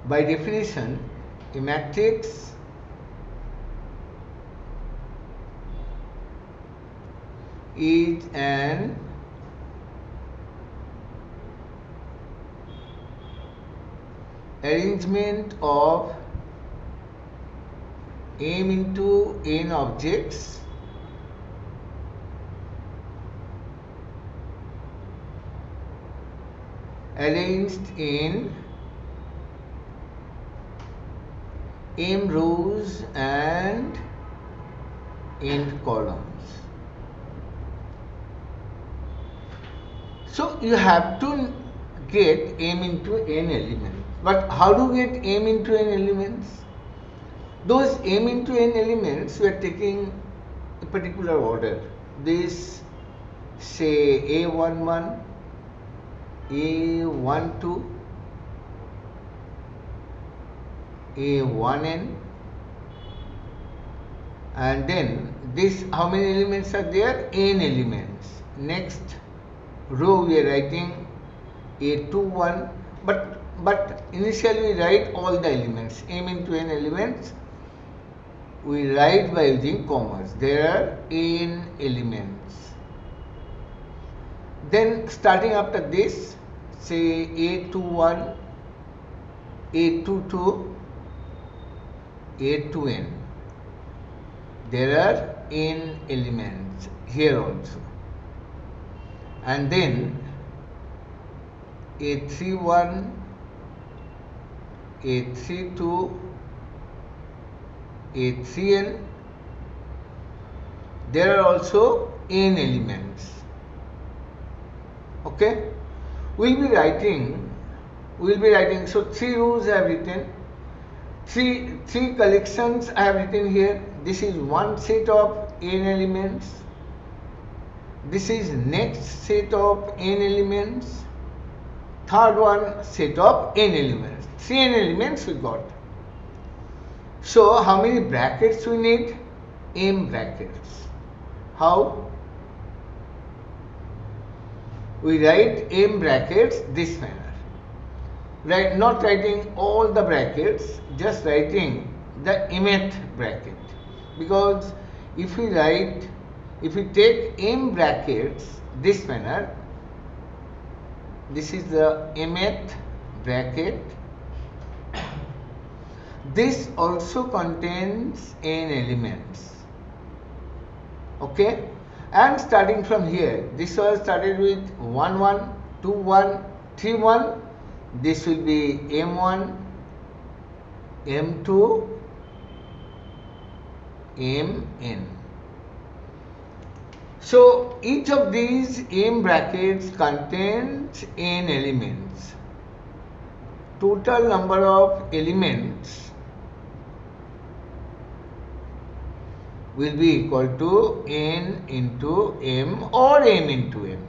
By definition, a matrix is an arrangement of m into n objects arranged in m rows and n columns. So you have to get m into n elements. But how do you get m into n elements? Those m into n elements we are taking a particular order. This, say, A11, A12, A1n, and then this, how many elements are there? N elements. Next row we are writing A21, but initially we write all the elements, m into n elements. We write by using commas. There are n elements. Then starting after this, say A21, A22, A2n. There are n elements here also. And then A31, A32, A3n. There are also n elements. Okay, we'll be writing. So 3 rows I have written, three collections I have written here. This is one set of n elements. This is next set of n elements. Third one set of n elements. 3 n elements we got. So how many brackets we need? M brackets. How? We write m brackets this manner. Right, not writing all the brackets, just writing the mth bracket. Because if we take m brackets this manner, this is the mth bracket. This also contains n elements. Okay, and starting from here, this was started with 1 1, 2 1, 3 1. This will be m1, m2, mn. So each of these m brackets contains n elements. Total number of elements will be equal to n into m or m into m.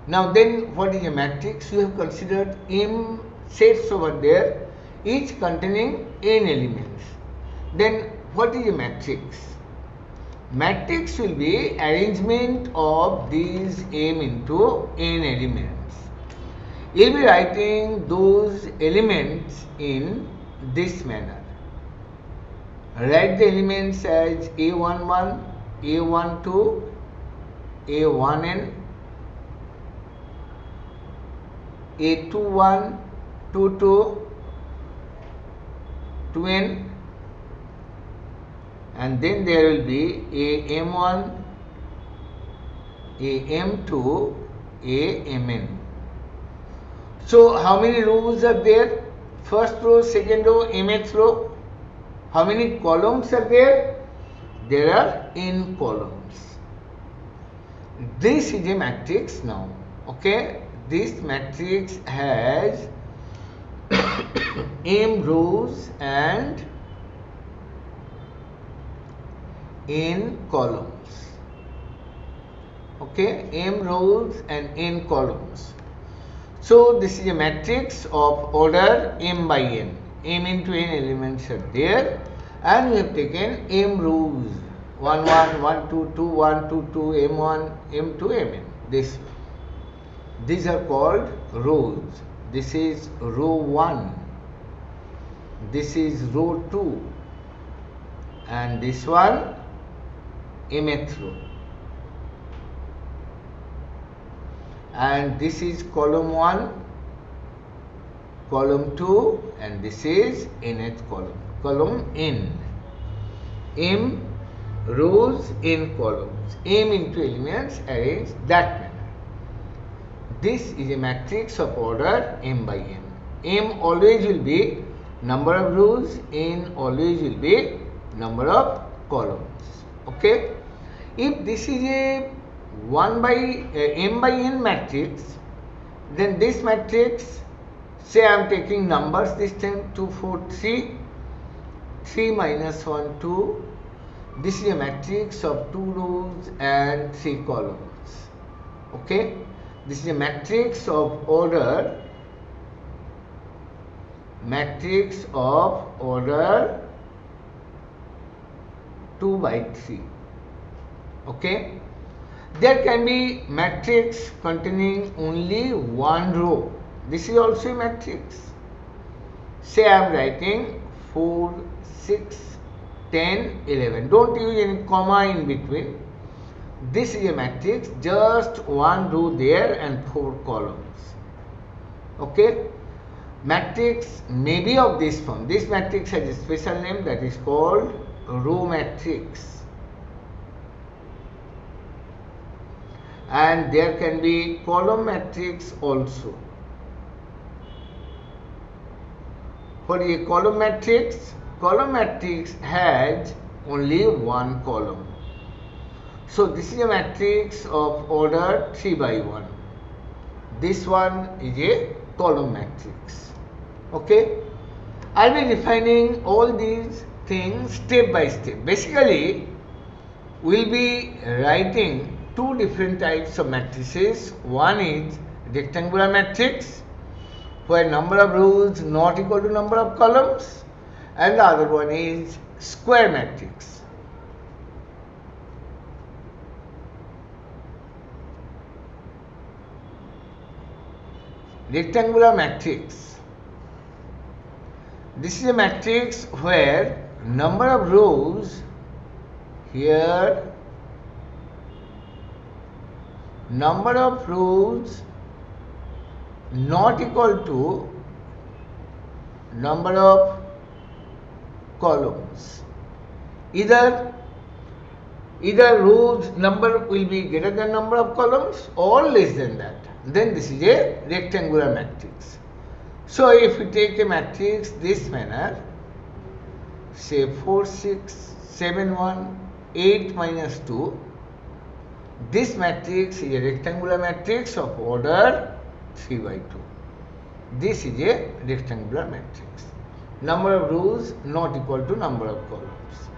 Now then, what is a matrix? We have considered m sets over there, each containing n elements. Then what is a matrix? Matrix will be arrangement of these m into n elements. You will be writing those elements in this manner. Write the elements as A11, A12, A1n, A21, 22, 2n, and then there will be AM1, AM2, AMN. So how many rows are there? First row, second row, mth row. How many columns are there? There are n columns. This is a matrix now. Okay, this matrix has m rows and n columns. Okay, m rows and n columns. So this is a matrix of order m by n. M into n elements are there, and we have taken m rows 1 1 1 2 2 1 2 2 m1 m2 mn. These are called rows. this is row 1, this is row 2, and this one mth row, and this is column 1, column 2, and this is nth column, column n. M rows, n columns, m into elements arranged that manner. This is a matrix of order m by n. M always will be number of rows, n always will be number of columns. Okay. If this is a m by n matrix, then this matrix, say I am taking numbers this time 2, 4, 3, 3 minus 1, 2. This is a matrix of 2 rows and 3 columns. Okay. This is a matrix of order 2 by 3. Okay. There can be matrix containing only one row. This is also a matrix. Say I am writing 4, 6, 10, 11. Don't use any comma in between. This is a matrix, just one row there and 4 columns. Okay. Matrix may be of this form. This matrix has a special name, that is called row matrix. And there can be column matrix also. For a column matrix has only one column. So this is a matrix of order 3 by 1. This one is a column matrix. Okay. I will be defining all these things step by step. Basically, we will be writing two different types of matrices. One is rectangular matrix, where number of rows not equal to number of columns, and the other one is square matrix. Rectangular matrix. This is a matrix where number of rows here, number of rows not equal to number of columns. Either rows number will be greater than number of columns or less than that. Then this is a rectangular matrix. So if we take a matrix this manner, say 4, 6, 7, 1, 8 minus 2, this matrix is a rectangular matrix of order 3 by 2. This is a rectangular matrix. Number of rows not equal to number of columns.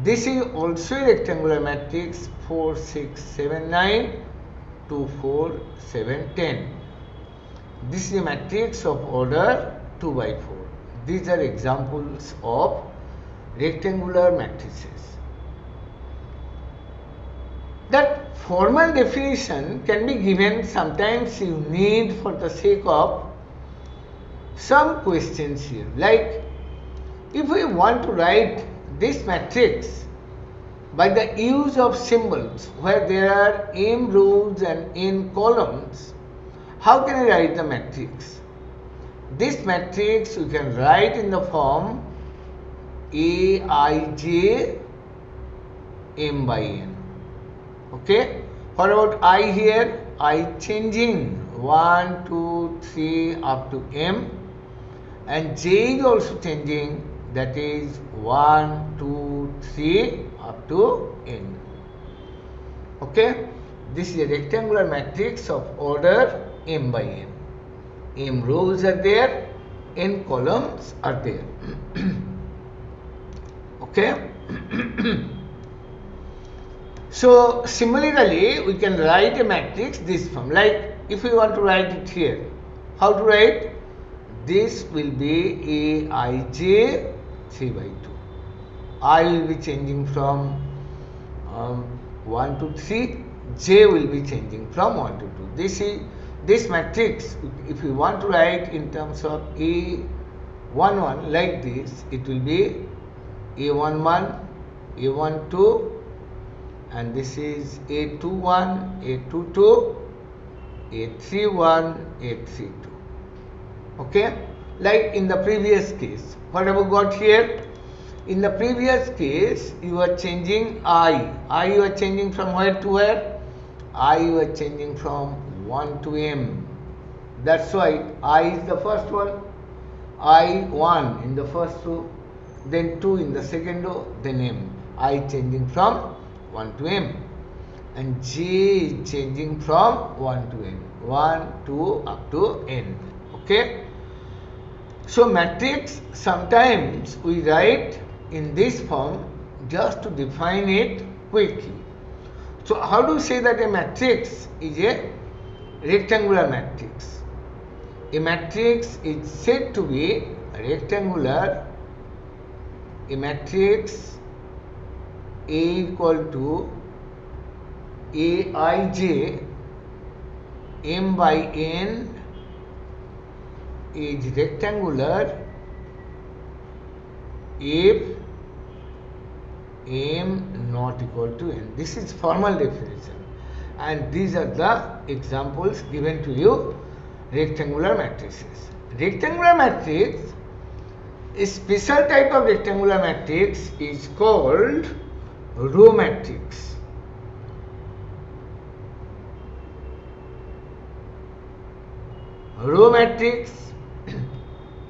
This is also a rectangular matrix 4, 6, 7, 9, 2, 4, 7, 10. This is a matrix of order 2 by 4. These are examples of rectangular matrices. That formal definition can be given. Sometimes you need for the sake of some questions here. Like if we want to write this matrix by the use of symbols where there are m rows and n columns, how can I write the matrix? This matrix you can write in the form Aij m by n. Okay. What about I here? I changing 1, 2, 3 up to m, and j is also changing, that is 1, 2, 3 up to n. Okay. This is a rectangular matrix of order m by n. M rows are there, n columns are there. Okay. So similarly, we can write a matrix this form. Like if we want to write it here, how to write? This will be Aij 3 by 2. I will be changing from 1 to 3. J will be changing from 1 to 2. This is this matrix, if you want to write in terms of A11 like this, it will be A11, A12, and this is A21, A22, A31, A32. Okay, like in the previous case. What have we got here? In the previous case, you are changing I. I you are changing from where to where? I you are changing from 1 to M. That's why I is the first one. I 1 in the first row, then 2 in the second row, then M. I changing from 1 to M. And J is changing from 1 to N. 1, 2 up to N. Okay. So matrix sometimes we write in this form just to define it quickly. So how do you say that a matrix is a rectangular matrix? A matrix is said to be rectangular. A matrix A equal to Aij M by N is rectangular if M not equal to N. This is formal definition, and these are the examples given to you. Rectangular matrices. Rectangular matrix, a special type of rectangular matrix is called row matrix. Row matrix,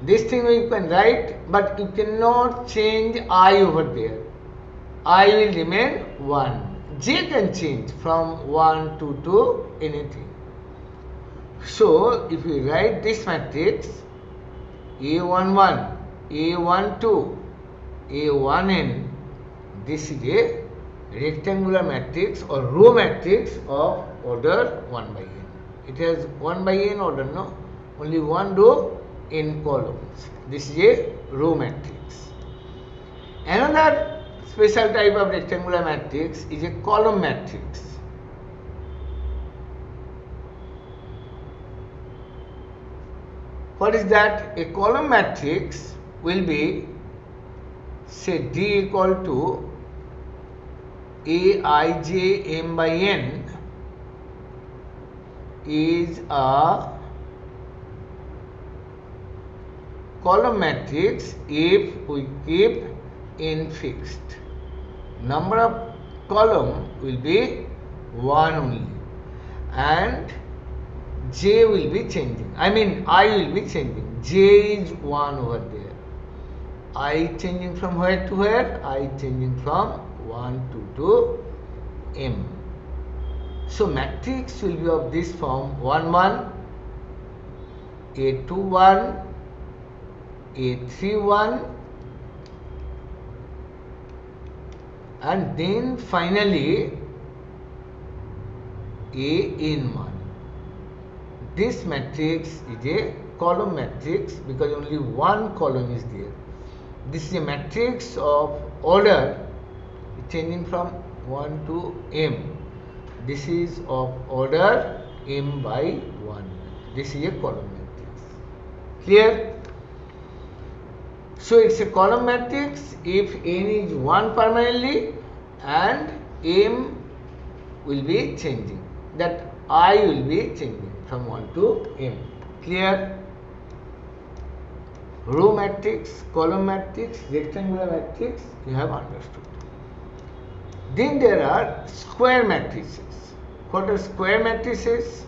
this thing you can write, but you cannot change I over there. I will remain 1. J can change from 1 to 2 anything. So if we write this matrix A11, A12, A1n, this is a rectangular matrix or row matrix of order 1 by n. It has 1 by n order, no? Only one row, n columns. This is a row matrix. Another special type of rectangular matrix is a column matrix. What is that? A column matrix will be, say, D equal to Aij M by N is a column matrix if we keep n fixed. Number of column will be 1 only, and J will be changing. I mean I will be changing. J is 1 over there. I changing from where to where? I changing from 1 to M. So matrix will be of this form: 1 1, A2 1, A3 1, and then finally AN1. This matrix is a column matrix because only one column is there. This is a matrix of order changing from 1 to M. This is of order M by 1. This is a column matrix. Clear? So it's a column matrix if n is 1 permanently and M will be changing. That I will be changing from 1 to M. Clear? Row matrix, column matrix, rectangular matrix, you have understood. Then there are square matrices. What are square matrices?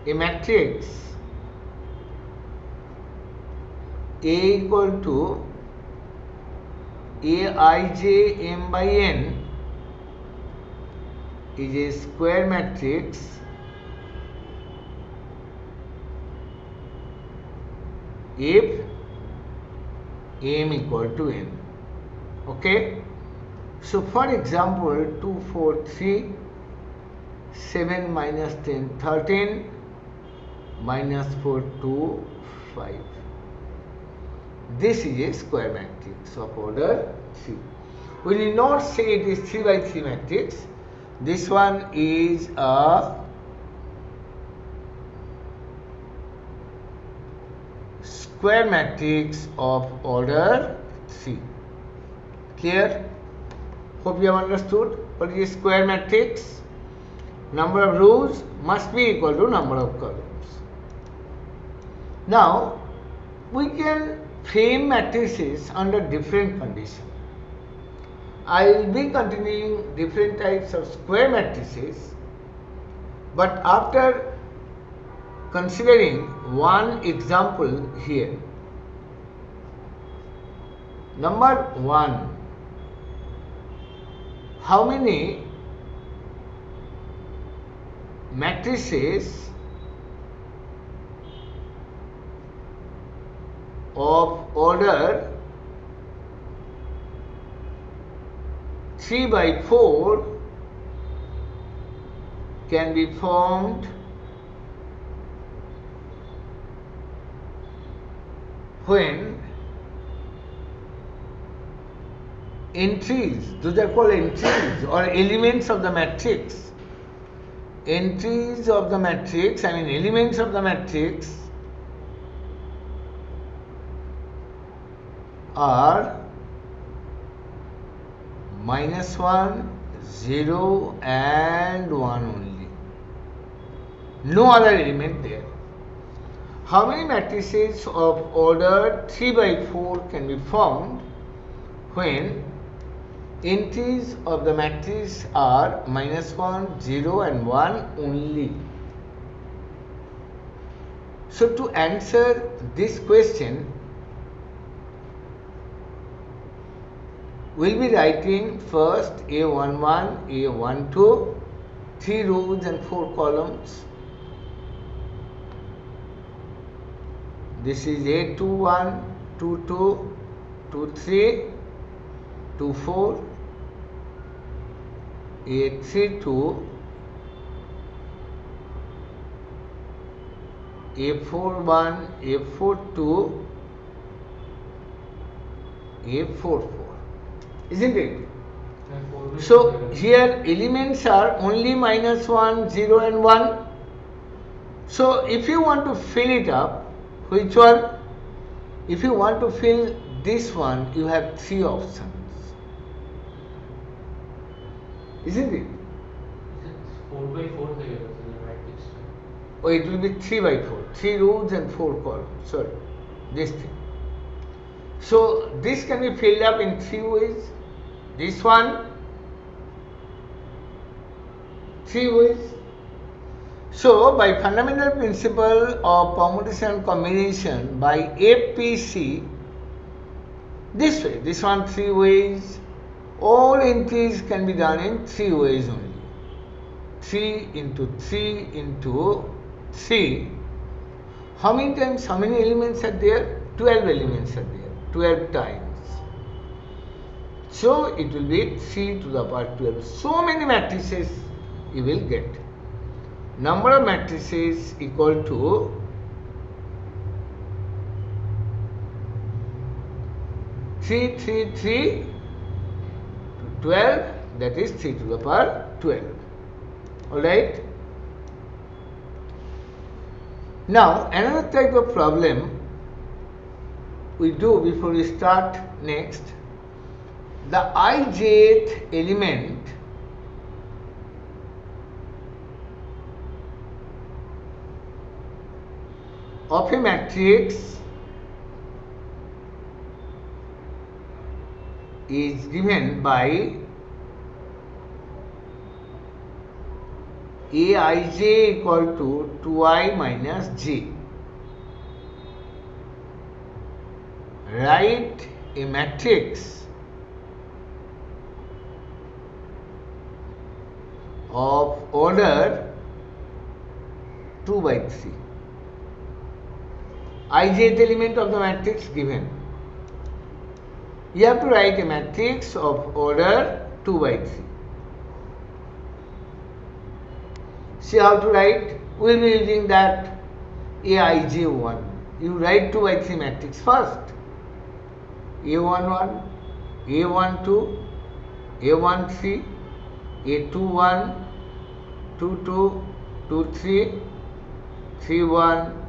A matrix A equal to Aij M by N is a square matrix if M equal to N. Okay. So for example, 2 4 3, 7 minus 10 13, minus 4 2 5. This is a square matrix of order 3. We will not say it is 3 by 3 matrix. This one is a square matrix of order 3. Clear? Hope you have understood what is a square matrix. Number of rows must be equal to number of columns. Now, we can frame matrices under different conditions. I will be continuing different types of square matrices, but after considering one example here. Number 1. How many matrices of order 3 by 4 can be formed when entries, those are called entries or elements of the matrix. Entries of the matrix, I mean elements of the matrix are -1, 0 and 1 only. No other element there. How many matrices of order 3 by 4 can be formed when entries of the matrix are -1, 0 and 1 only? So to answer this question, we will be writing first A11, A12, 3 rows and 4 columns. This is A21, 22, 23, 24, A32, A41, A42, A44. Isn't it? So here elements are only -1, 0 and 1. So if you want to fill it up, which one? If you want to fill this one, you have 3 options. Isn't it? It's 4 by 4 here in the matrix. Oh, it will be 3 by 4. 3 rows and 4 columns. Sorry. This thing. So this can be filled up in 3 ways. This one, 3 ways. So by fundamental principle of permutation and combination by FPC, this way, this one 3 ways, all entries can be done in 3 ways only. 3 into 3 into 3. How many times, how many elements are there? 12 elements are there, 12 times. So it will be 3 to the power 12. So many matrices you will get. Number of matrices equal to 3, 3, 3 to 12, that is 3 to the power 12. Alright. Now another type of problem we do before we start next. The ijth element of a matrix is given by Aij equal to 2i minus j. Write a matrix of order 2 by 3. Ijth element of the matrix given. You have to write a matrix of order 2 by 3. See how to write? We will be using that Aij1. You write 2 by 3 matrix first. A11, A12, A13, A21, 22, 23, 31,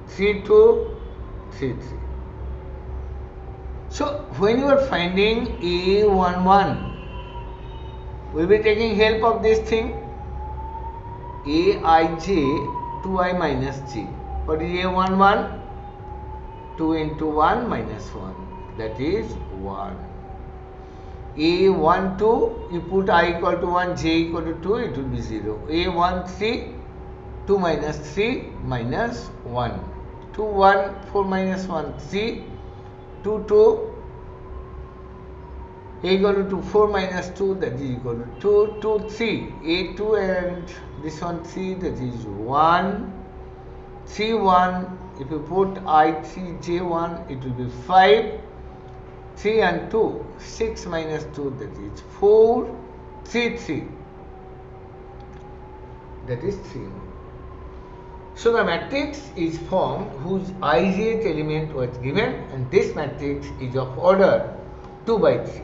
32, 33. So when you are finding A11, we'll be taking help of this thing, Aij 2i minus j. What is A11? 2 into 1 minus 1, that is 1. A12, you put I equal to 1, j equal to 2, it will be 0. A13, 2 minus 3 minus 1. 2, 1, 4 minus 1, 3. 2, 2, A equal to 2, 4 minus 2, that is equal to 2, 2, 3. A2 and this one 3, that is 1. 3, 1. If you put I3, J1, it will be 5. 3 and 2, 6 minus 2, that is 4. 3, 3, that is 3. So the matrix is formed whose ijth element was given, and this matrix is of order 2 by 3.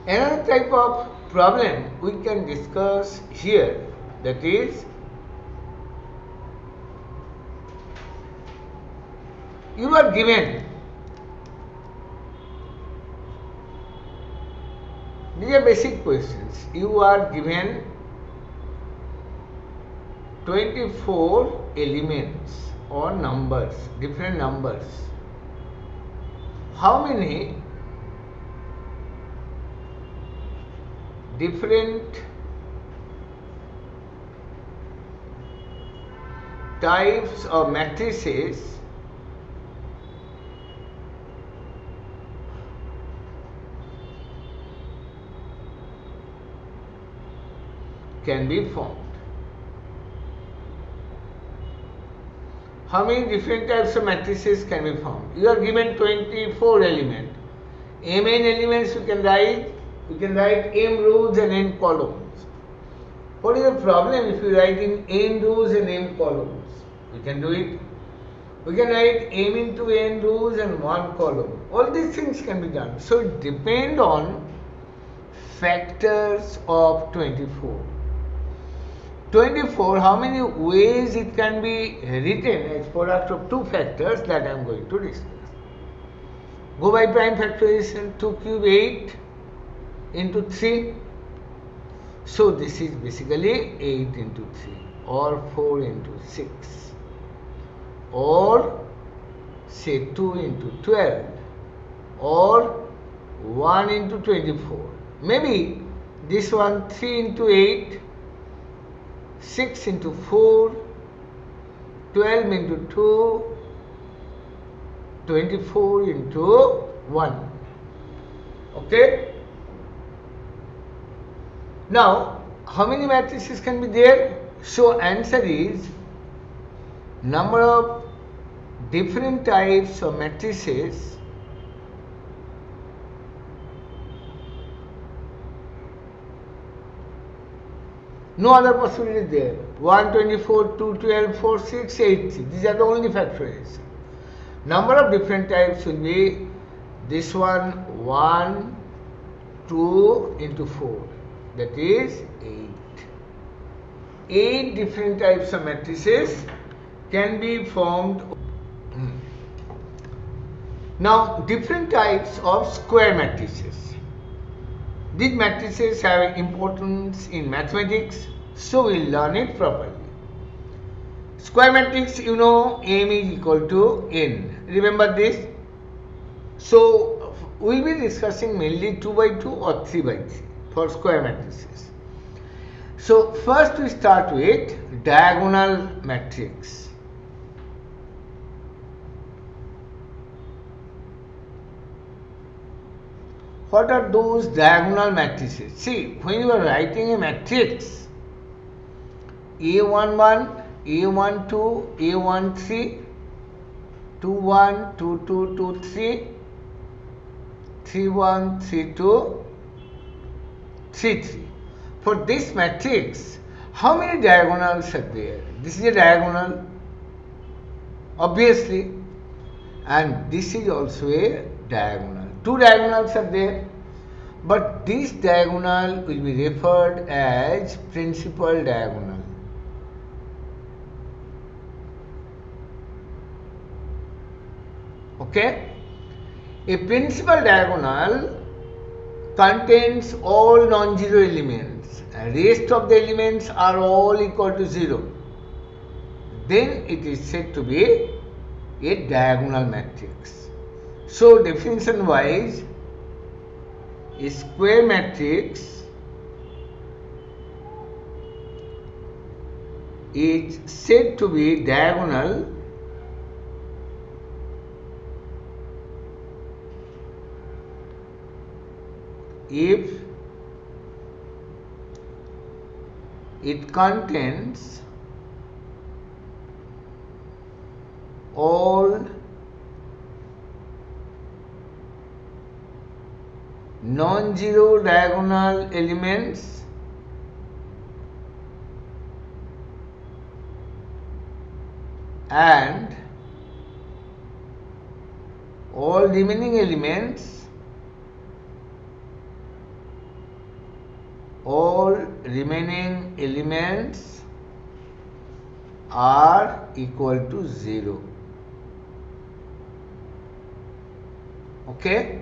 Another type of problem we can discuss here, that is, you are given, these are basic questions, you are given 24 elements or numbers, different numbers. How many different types of matrices can be formed? How many different types of matrices can be formed? You are given 24 elements. M n elements you can write m rows and n columns. What is the problem if you write in n rows and m columns? We can do it. We can write m into n rows and 1 column. All these things can be done. So it depends on factors of 24. 24, how many ways it can be written as product of two factors, that I am going to discuss. Go by prime factorization, 2 cube 8 into 3. So this is basically 8 into 3 or 4 into 6 or say 2 into 12 or 1 into 24. Maybe this one 3 into 8, 6 into 4, 12 into 2, 24 into 1. Okay? Now, how many matrices can be there? So, answer is number of different types of matrices no other possibility there. 124, 212, 4, 6, 8, 3. These are the only factorizations. Number of different types will be this one 1, 2 into 4. That is 8. 8 different types of matrices can be formed. Now, different types of square matrices. These matrices have importance in mathematics, so we will learn it properly. Square matrix, you know, M is equal to N. Remember this? So, we will be discussing mainly 2 by 2 or 3 by 3 for square matrices. So, first we start with diagonal matrix. What are those diagonal matrices? See, when you are writing a matrix, A11, A12, A13, 21, 22, 23, 31, 32, 33. For this matrix, how many diagonals are there? This is a diagonal, obviously, and this is also a diagonal. Two diagonals are there. but this diagonal will be referred as principal diagonal. Okay? A principal diagonal contains all non-zero elements and rest of the elements are all equal to 0. Then it is said to be a diagonal matrix. So definition wise, a square matrix is said to be diagonal if it contains all non-zero diagonal elements and all remaining elements are equal to 0. Okay?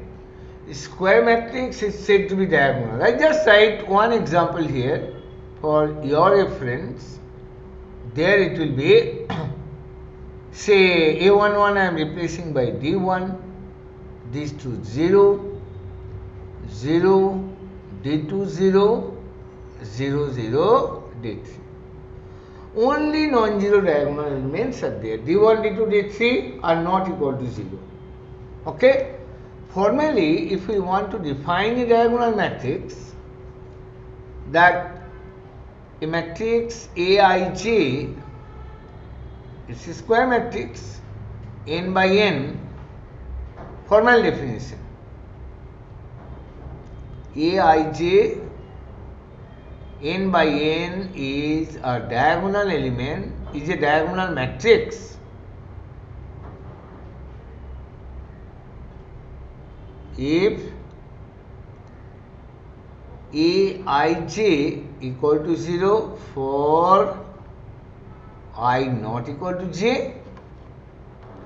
Square matrix is said to be diagonal. I just write one example here for your reference. There it will be say A11 I am replacing by D1, these two 0, 0, D2 0, 0, 0, D3. Only non-zero diagonal elements are there. D1, D2, D3 are not equal to 0. Okay? Formally, if we want to define a diagonal matrix, that a matrix Aij, it's a square matrix, n by n, formal definition. Aij n by n is a diagonal element, is a diagonal matrix if Aij equal to 0 for I not equal to j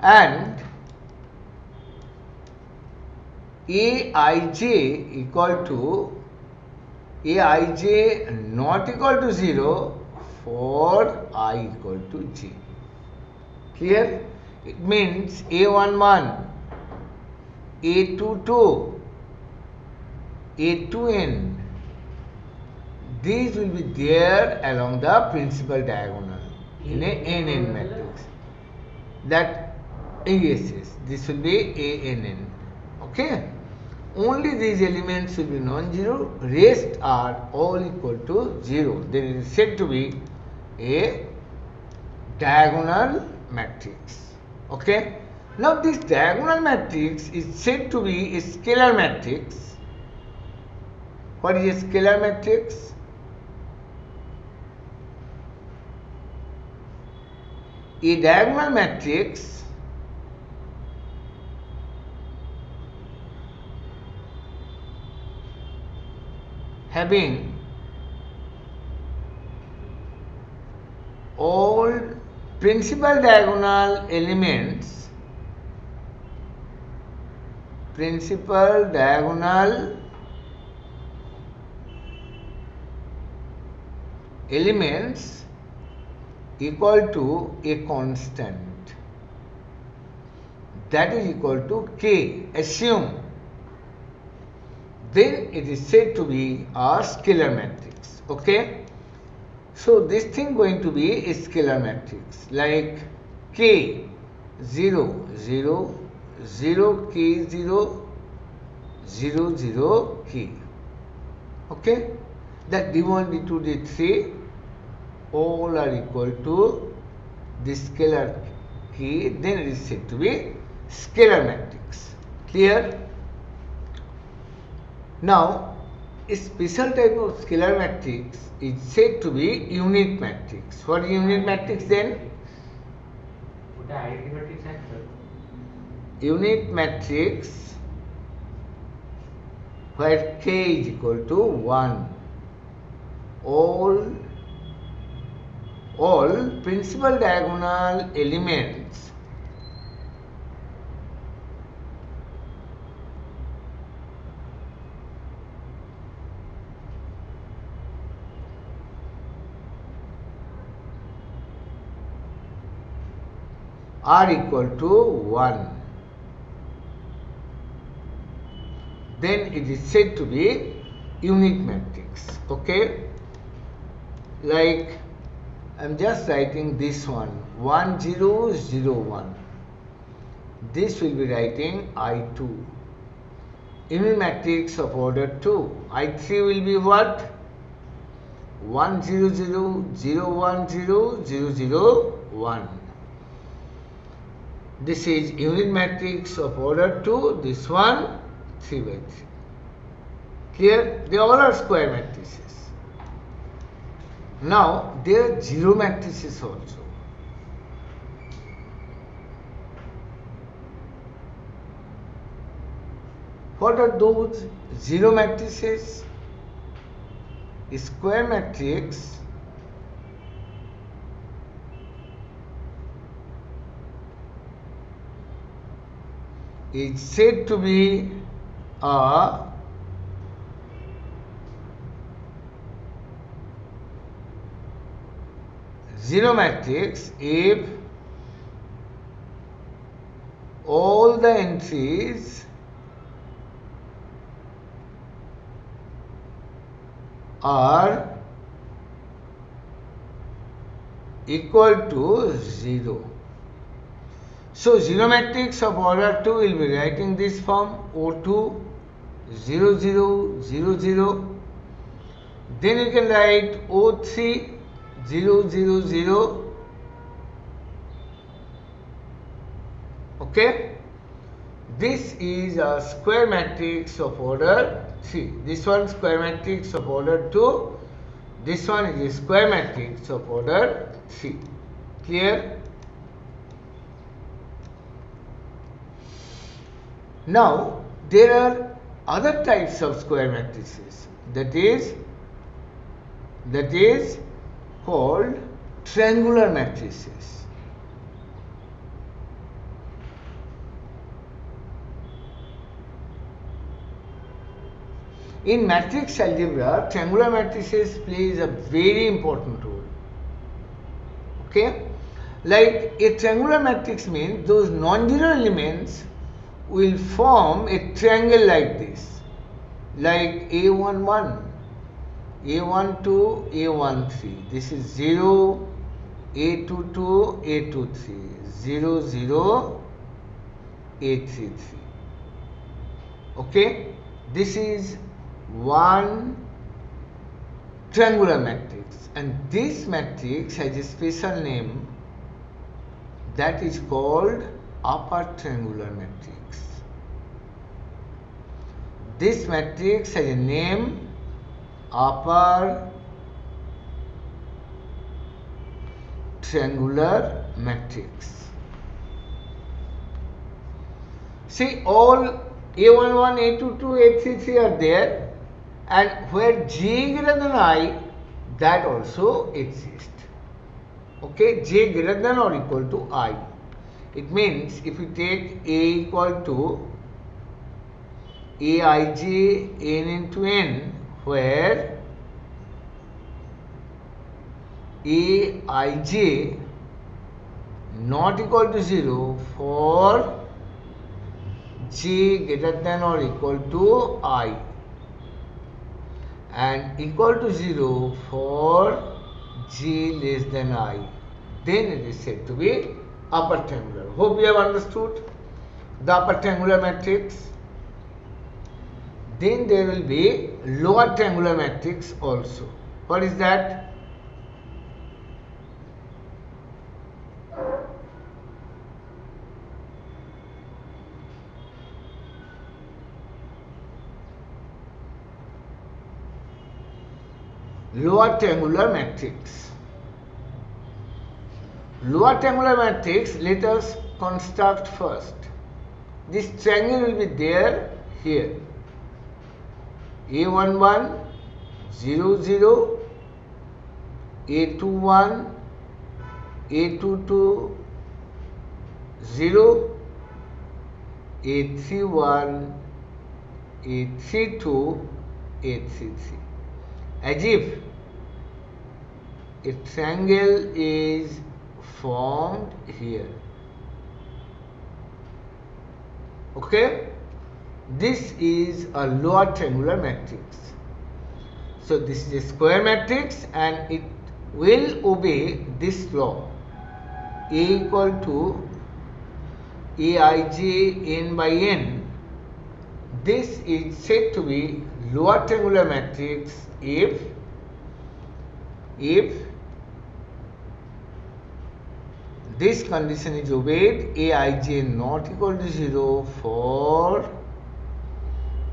and Aij equal to Aij not equal to 0 for I equal to j. Clear? It means A11, A22, A2n, these will be there along the principal diagonal in a NN matrix. That yes, this will be ANN. Okay? Only these elements will be non-zero, rest are all equal to 0. Then it is said to be a diagonal matrix. Okay? Now this diagonal matrix is said to be a scalar matrix. What is a scalar matrix? A diagonal matrix having all principal diagonal elements equal to a constant, that is equal to k, assume, then it is said to be a scalar matrix. Okay? So this thing going to be a scalar matrix like k 0 0 0 k 0 0 0 k. Okay? That d1 d2 d3 all are equal to this scalar k, then it is said to be scalar matrix. Clear? Now, a special type of scalar matrix is said to be unit matrix. What is unit matrix then? Unit matrix where k is equal to 1. All principal diagonal elements are equal to 1. Then it is said to be unique matrix. Okay, like I am just writing this one 1 0 0 1. This will be writing I2. Unique matrix of order 2. I3 will be what? 1 0 0 0 1 0 0 0 1. This is unit matrix of order 2, this one 3 by 3. Clear? They all are square matrices. Now, there are zero matrices also. What are those zero matrices? A square matrix is said to be a zero matrix if all the entries are equal to 0. So, zero matrix of order 2 will be writing this form O2 0 0 0 0. Then you can write O3 0 0 0. Okay. This is a square matrix of order 3. This one square matrix of order 2. This one is a square matrix of order 3. Clear? Now, there are other types of square matrices that is called triangular matrices. In matrix algebra, triangular matrices plays a very important role. Okay? Like a triangular matrix means those non-zero elements will form a triangle like this, like A11, A12, A13. This is 0, A22, A23, 0, 0, A33. Okay, this is one triangular matrix, and this matrix has a special name that is called upper triangular matrix. This matrix has a name upper triangular matrix. See, all A11, A22, A33 are there, and where J greater than I, that also exists. Okay, J greater than or equal to I. It means if you take A equal to Aij n into n, where Aij not equal to 0 for J greater than or equal to I, and equal to 0 for J less than I, then it is said to be upper triangular. Hope you have understood the upper triangular matrix. Then there will be lower triangular matrix also. What is that? Lower triangular matrix. Lower triangular matrix, let us construct first. This triangle will be there here. A11 0 0, A21 A22 0, A31 A32 A33, as if a triangle is formed here. Okay, this is a lower triangular matrix. So this is a square matrix and it will obey this law. A equal to Aij n by n. This is said to be lower triangular matrix if this condition is obeyed, Aij not equal to 0 for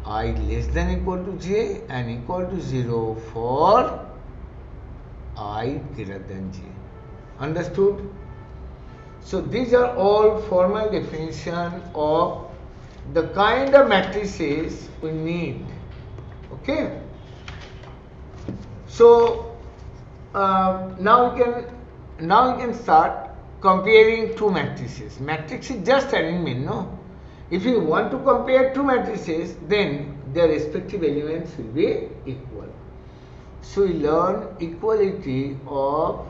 I less than equal to j and equal to 0 for I greater than j. Understood? So these are all formal definition of the kind of matrices we need. Okay. So now we can start comparing two matrices. Matrix is just arrangement, no? If you want to compare two matrices, then their respective elements will be equal. So we learn equality of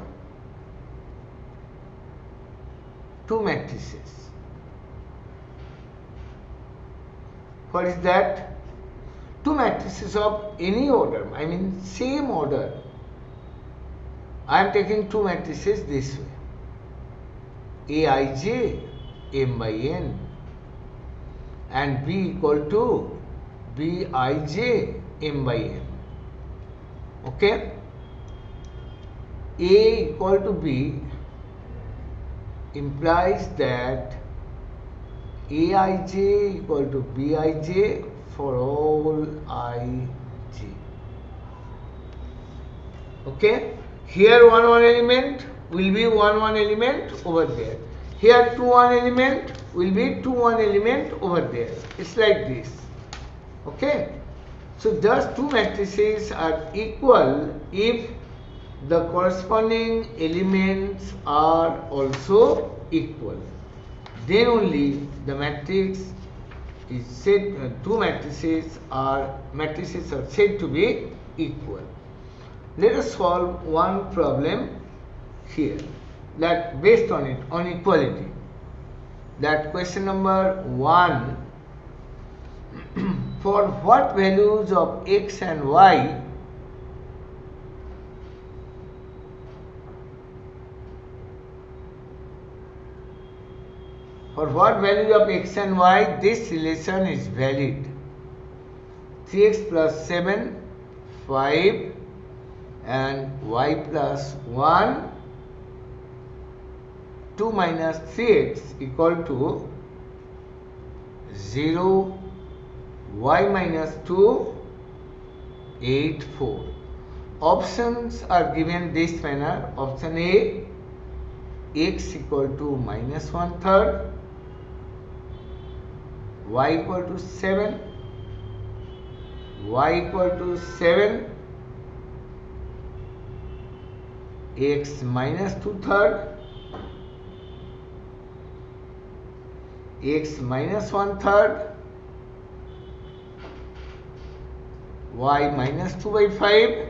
two matrices. What is that? Two matrices of any order, I mean same order. I am taking two matrices this way. Aij m by n and B equal to Bij m by n. Okay? A equal to B implies that Aij equal to Bij for all Ij. Okay? Here one element will be one element over there. Here 2 1 element will be 2 1 element over there. It's like this. Okay? So thus two matrices are equal if the corresponding elements are also equal. Then only the matrix is said, two matrices are said to be equal. Let us solve one problem here that based on it, on equality. That question number 1, for what values of x and y this relation is valid? 3x plus 7, 5 and y plus 1, 2 minus 3x equal to 0, y minus 2, 8, 4. Options are given this manner. Option A, x equal to minus 1/3, y equal to 7, y equal to 7, x minus 2/3, x minus 1/3, y minus 2/5,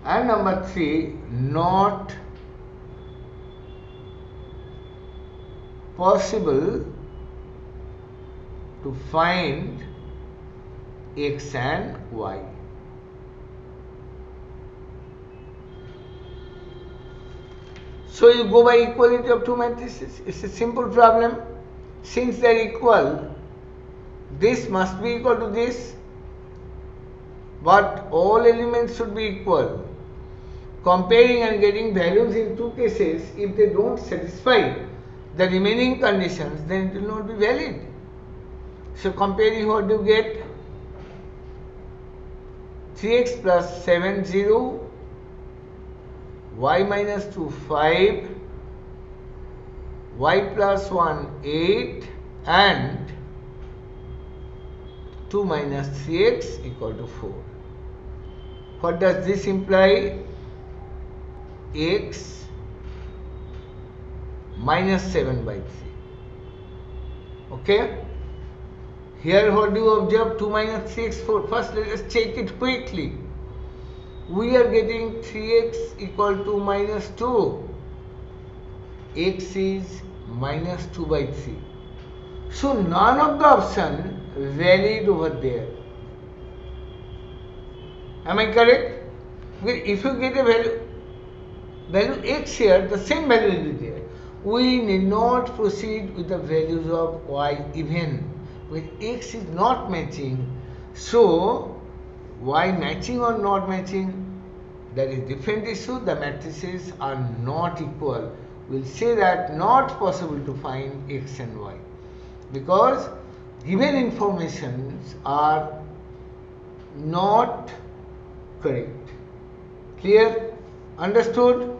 and number 3, not possible to find x and y. So you go by equality of two matrices. It's a simple problem. Since they are equal, this must be equal to this, but all elements should be equal. Comparing and getting values in two cases, if they don't satisfy the remaining conditions, then it will not be valid. So comparing, what do you get? 3x plus 7 0, y minus 2 5, y plus 1 8 and 2 minus 3x equal to 4. What does this imply? X minus 7 by 3. Okay? Here what do you observe? 2 minus 3x, 4. First let us check it quickly. We are getting 3x equal to minus 2. X is minus 2 by 3. So none of the option valid over there. Am I correct? If you get a value x here, the same value will be there. We need not proceed with the values of y even when x is not matching. So y matching or not matching, that is different issue. The matrices are not equal. We'll say that not possible to find x and y because given informations are not correct. Clear? Understood?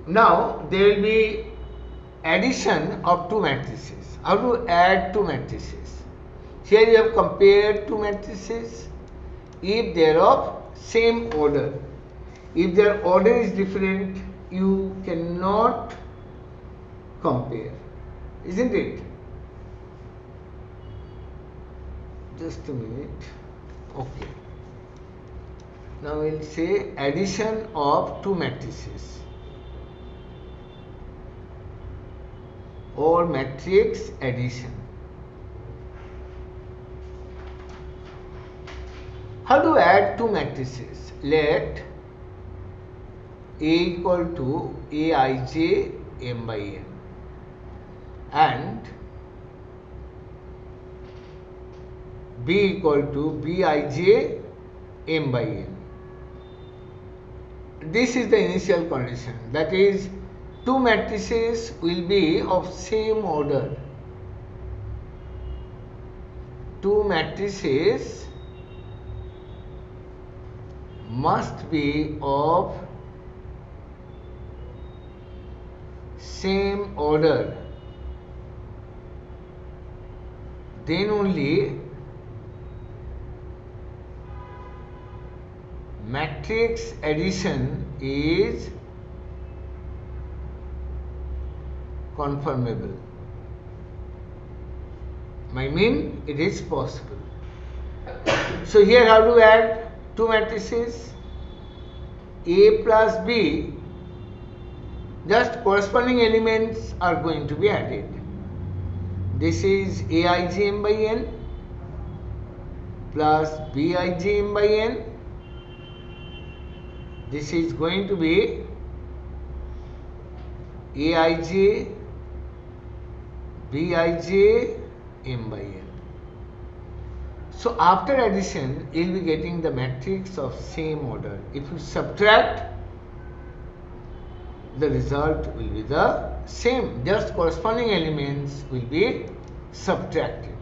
Now there will be addition of two matrices. How to add two matrices? Here you have compared two matrices if they are of same order. If their order is different, you cannot compare, isn't it? Just a minute. Okay. Now we'll say addition of two matrices or matrix addition. How to add two matrices? Let A equal to Aij m by n and B equal to Bij m by n. This is the initial condition, that is two matrices will be of same order. Two matrices must be of same order, then only matrix addition is confirmable. I mean, it is possible. So here how to add two matrices? A plus B, just corresponding elements are going to be added. This is Aij m by n plus Bij m by n. This is going to be Aij Bij m by n. So after addition, you will be getting the matrix of same order. If you subtract, the result will be the same. Just corresponding elements will be subtracted.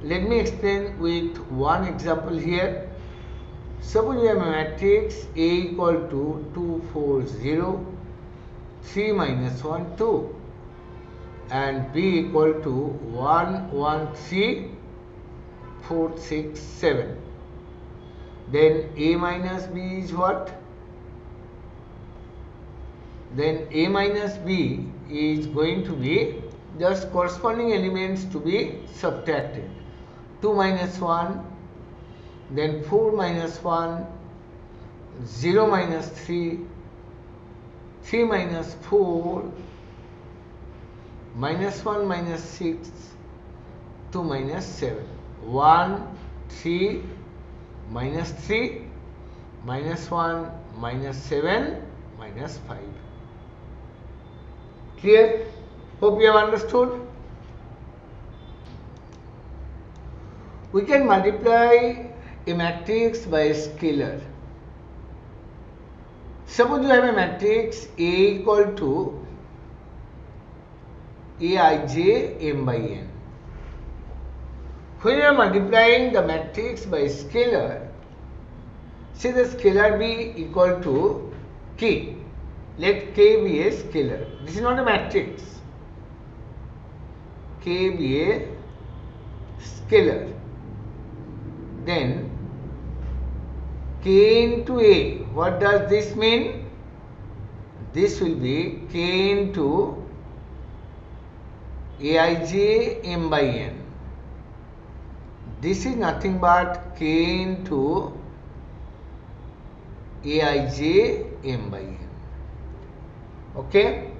Let me explain with one example here. Suppose you have a matrix A equal to 2, 4, 0, 3 minus 1, 2 and B equal to 1, 1, 3, 4, 6, 7. Then A minus B is what? Then A minus B is going to be just corresponding elements to be subtracted. 2 minus 1, then 4 minus 1, 0 minus 3, 3 minus 4, minus 1 minus 6, 2 minus 7. 1, 3, minus 3, minus 1, minus 7, minus 5. Clear? Hope you have understood. We can multiply a matrix by a scalar. Suppose you have a matrix A equal to Aij m by n. When you are multiplying the matrix by scalar, say the scalar be equal to k. Let k be a scalar. This is not a matrix. K be a scalar. Then K into A. What does this mean? This will be K into Aij m by n. This is nothing but K into Aij m by n. Okay?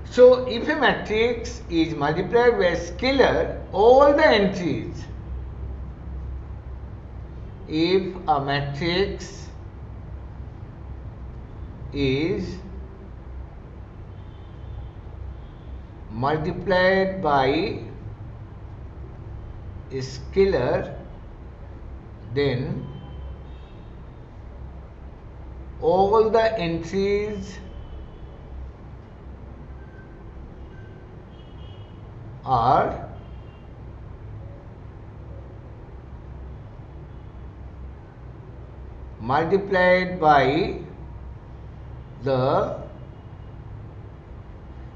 So, if a matrix is multiplied by a scalar, all the entries, if a matrix is multiplied by a scalar, then all the entries are multiplied by the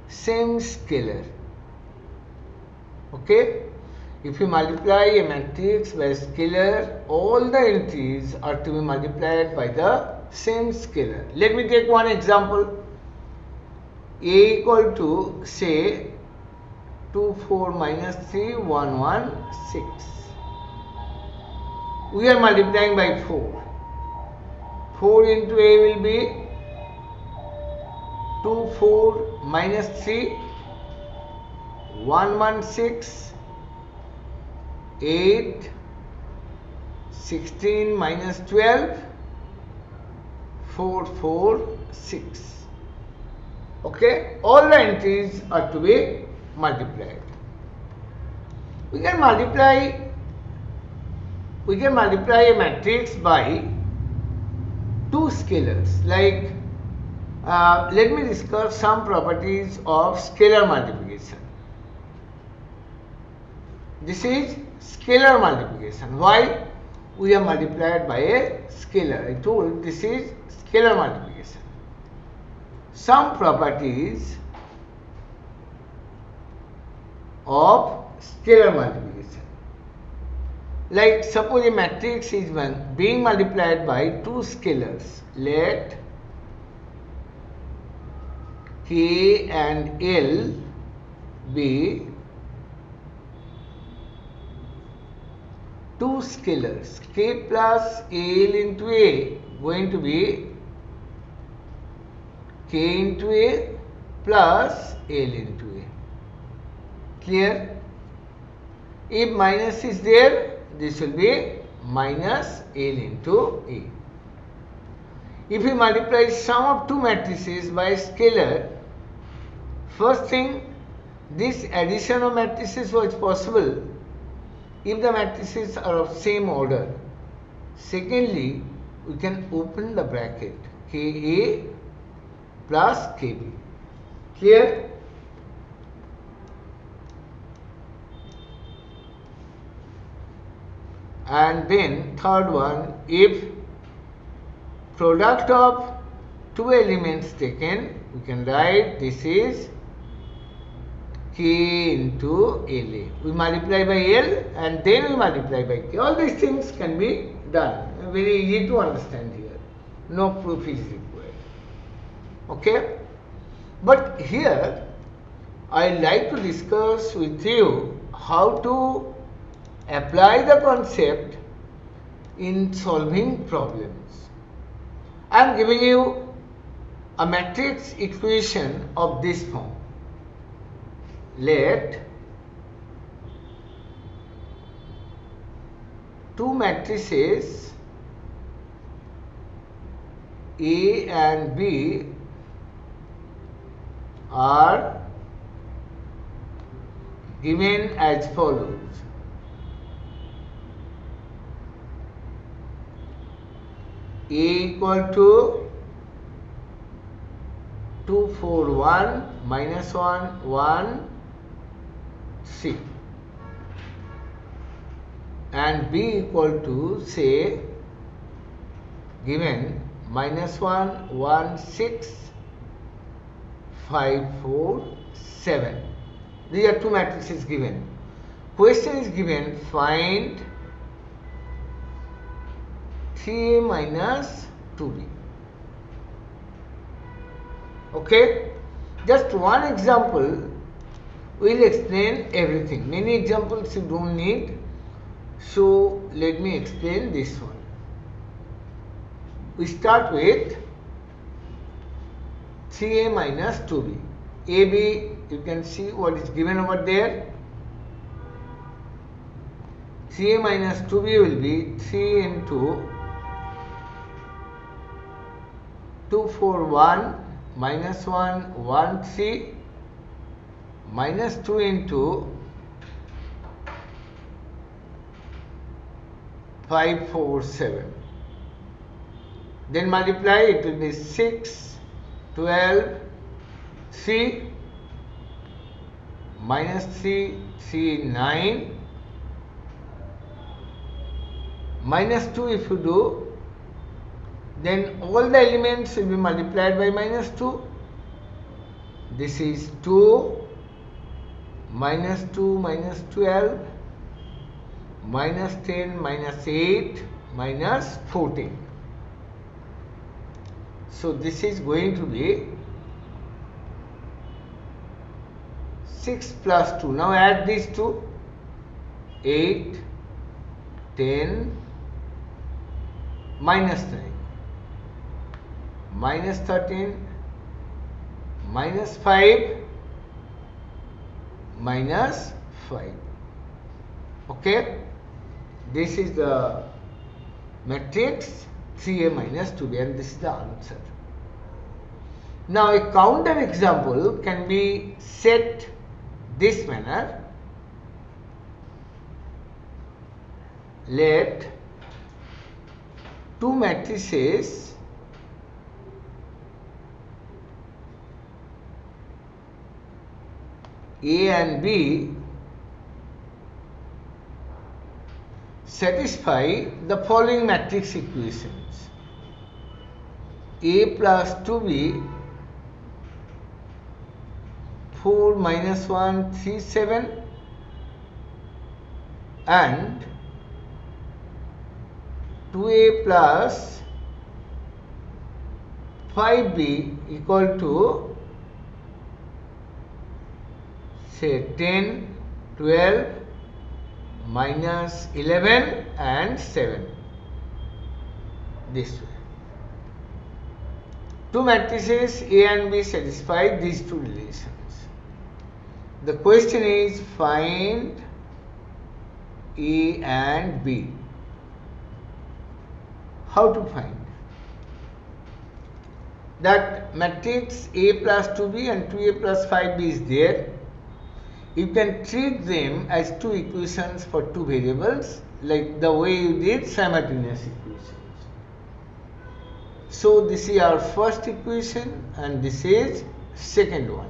same scalar. Okay? If you multiply a matrix by a scalar, all the entries are to be multiplied by the same scalar. Let me take one example. A equal to, say, 2, 4, minus 3, 1, 1, 6. We are multiplying by 4. 4 into A will be 2, 4, minus 3, 1, 1, 6, 8, 16, minus 12, 4, 4, 6. Okay, all the entries are to be multiplied. We can multiply a matrix by two scalars. Like, let me discuss some properties of scalar multiplication. This is scalar multiplication. Why? We are multiplied by a scalar. I told this is scalar multiplication. Some properties of scalar multiplication. Like, suppose a matrix is being multiplied by two scalars. Let K and L be two scalars. K plus L into A going to be K into A plus L into A. Clear? If minus is there, this will be minus L into A. If we multiply sum of two matrices by scalar, first thing, this addition of matrices was possible if the matrices are of same order. Secondly, we can open the bracket Ka plus Kb. Clear? And then third one, if product of two elements taken, we can write this is K into LA. We multiply by L and then we multiply by K. All these things can be done. Very easy to understand here. No proof is required. Okay? But here I like to discuss with you how to apply the concept in solving problems. I am giving you a matrix equation of this form. Let two matrices A and B are given as follows. A equal to 2, 4, 1, minus 1, 1, 3, and B equal to, say, given minus 1, 1, 6, 5, 4, 7. These are two matrices given. Question is given, find 3a minus 2b. Okay, just one example will explain everything. Many examples you don't need, so let me explain this one. We start with 3a minus 2b. AB, you can see what is given over there. 3a minus 2b will be 3 into 2, 4, 1, minus 1, 1, 3, minus 2 into 5, 4, 7. Then multiply, it will be 6, 12, 3, minus 3, 3, 9, minus 2 if you do, then all the elements will be multiplied by minus 2. This is 2, minus 2, minus 12, minus 10, minus 8, minus 14. So this is going to be 6 plus 2. Now add these two. 8, 10, minus 9, minus 13, minus 5, minus 5. Okay, this is the matrix 3a minus 2b, and this is the answer. Now a counter example can be set this manner. Let two matrices A and B satisfy the following matrix equations: A plus 2B, 4 minus 1, 3, 7, and 2a plus 5b equal to, say, 10, 12, minus 11 and 7. This way. Two matrices A and B satisfy these two relations. The question is, find A and B. How to find? That matrix A plus 2B and 2A plus 5B is there. You can treat them as two equations for two variables, like the way you did simultaneous equations. So this is our first equation and this is second one.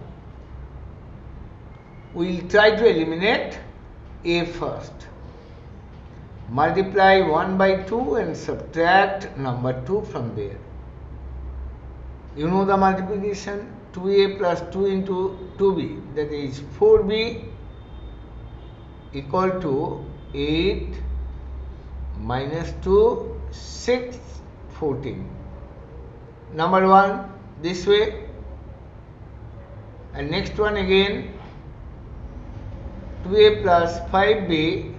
We will try to eliminate A first. Multiply 1 by 2 and subtract number 2 from there. You know the multiplication, 2a plus 2 into 2b, that is 4b equal to 8 minus 2, 6, 14. Number 1 this way, and next one again, 2a plus 5b,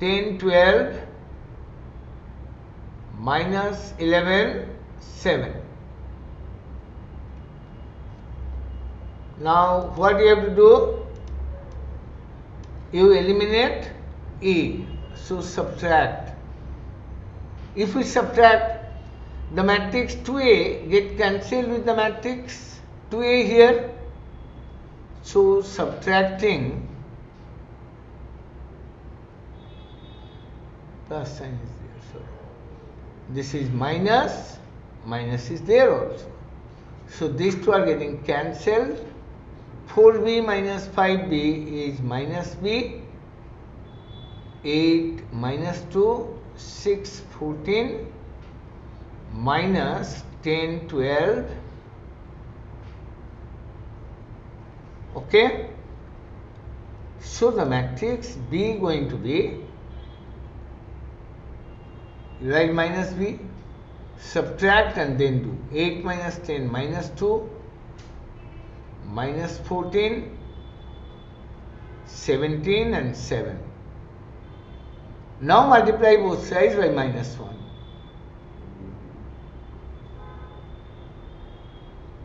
10, 12, minus 11, 7. Now what you have to do? You eliminate E, so subtract. If we subtract, the matrix 2a get cancelled with the matrix 2a here, so subtracting, plus sign is there, sorry. This is minus, minus is there also. So these two are getting cancelled. 4b minus 5b is minus b. 8 minus 2, 6, 14, minus 10, 12, Okay. So the matrix B going to be, write minus B, subtract and then do 8 minus 10 minus 2 minus 14, 17 and 7. Now multiply both sides by minus 1.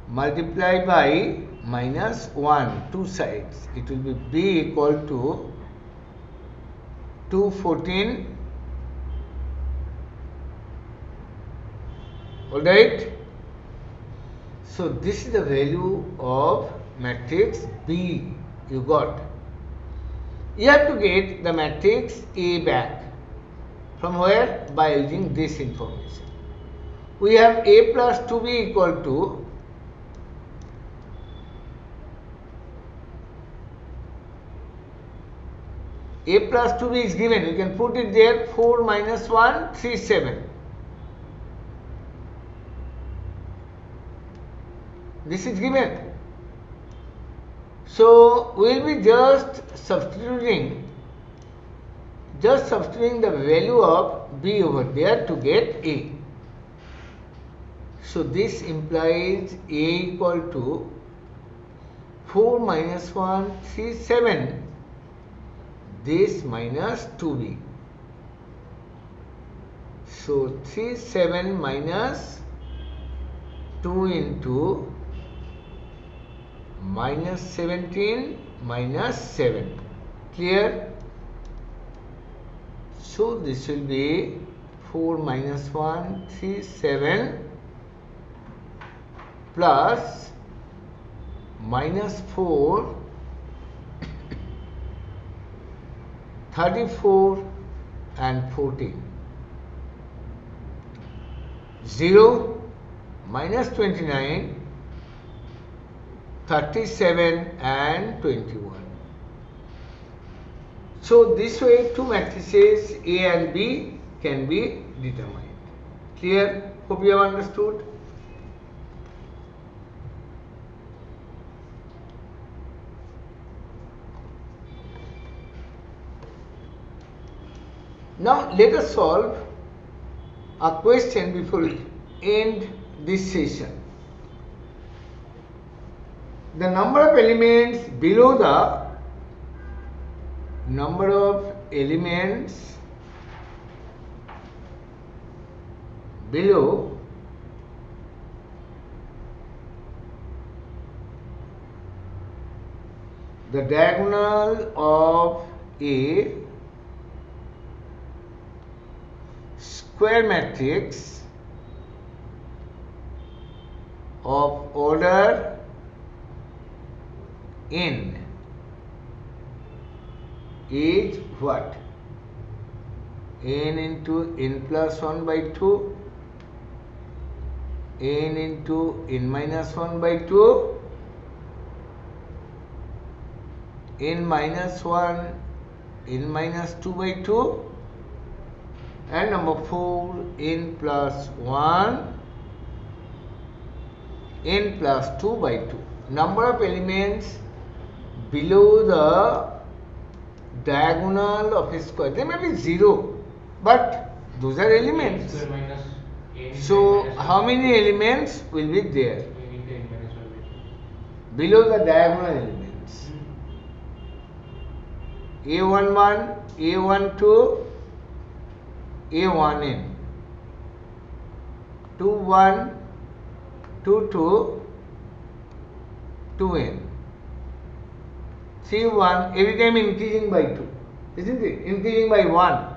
Multiply by minus 1, two sides. It will be B equal to 2, 14. Alright. So this is the value of matrix B you got. You have to get the matrix A back. From where? By using this information. We have A plus 2B equal to A plus 2B is given. You can put it there. 4 minus 1, 3, 7. This is given. So we will be just substituting the value of B over there to get A. So this implies A equal to 4 minus 1, 3, 7. This minus 2B. So 3, 7 minus 2 into minus 17 minus 7. Clear? So this will be 4 minus 1, 3, 7 plus minus 4, 34 and 14. 0 minus 29, 37 and 21. So this way two matrices A and B can be determined. Clear? Hope you have understood. Now let us solve a question before we end this session. The number of elements below the diagonal of a square matrix of order n is what? N into n plus 1 by 2, n into n minus 1 by 2, n minus 1, n minus 2 by 2, and number 4, n plus 1, n plus 2 by 2. Number of elements below the diagonal of a square. They may be 0, but those are elements. So how many elements will be there below the diagonal elements? A11, A12, A1n, 21, 22, 2n, 3, 1, every time increasing by 2, isn't it? Increasing by 1,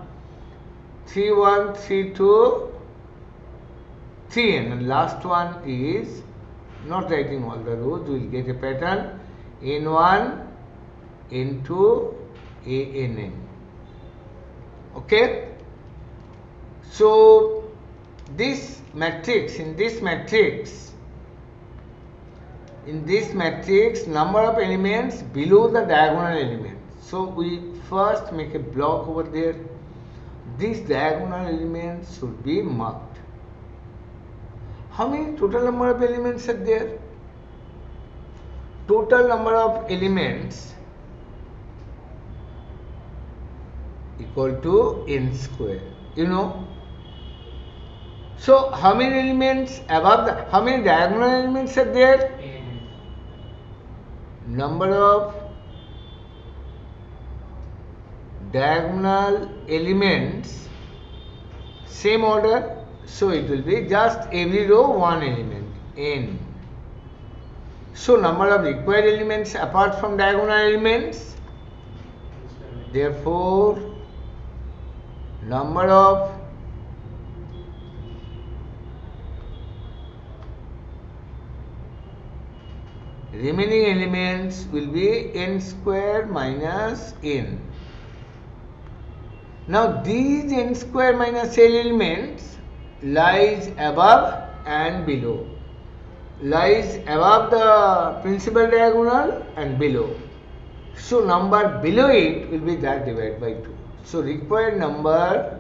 3, 1, 3, 2, 3n, and last one is not writing all the rows, we will get a pattern n1, n2, ann. Okay? So this matrix, in this matrix, number of elements below the diagonal element. So we first make a block over there. These diagonal elements should be marked. How many total number of elements are there? total number of elements equal to n square. You know. So how many elements above the, how many diagonal elements are there? N. Number of diagonal elements, same order, so it will be just every row one element, n. So number of required elements apart from diagonal elements, therefore number of remaining elements will be n square minus n. Now these n square minus n elements lies above and below. Lies above the principal diagonal and below. So number below it will be that divided by 2. So required number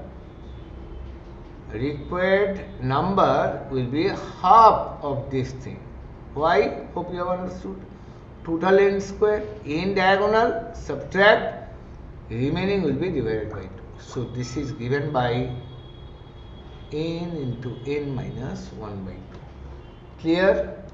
will be half of this thing. Why? Hope you have understood. Total n square, n diagonal, subtract, remaining will be divided by 2. So this is given by n into n minus 1 by 2. Clear?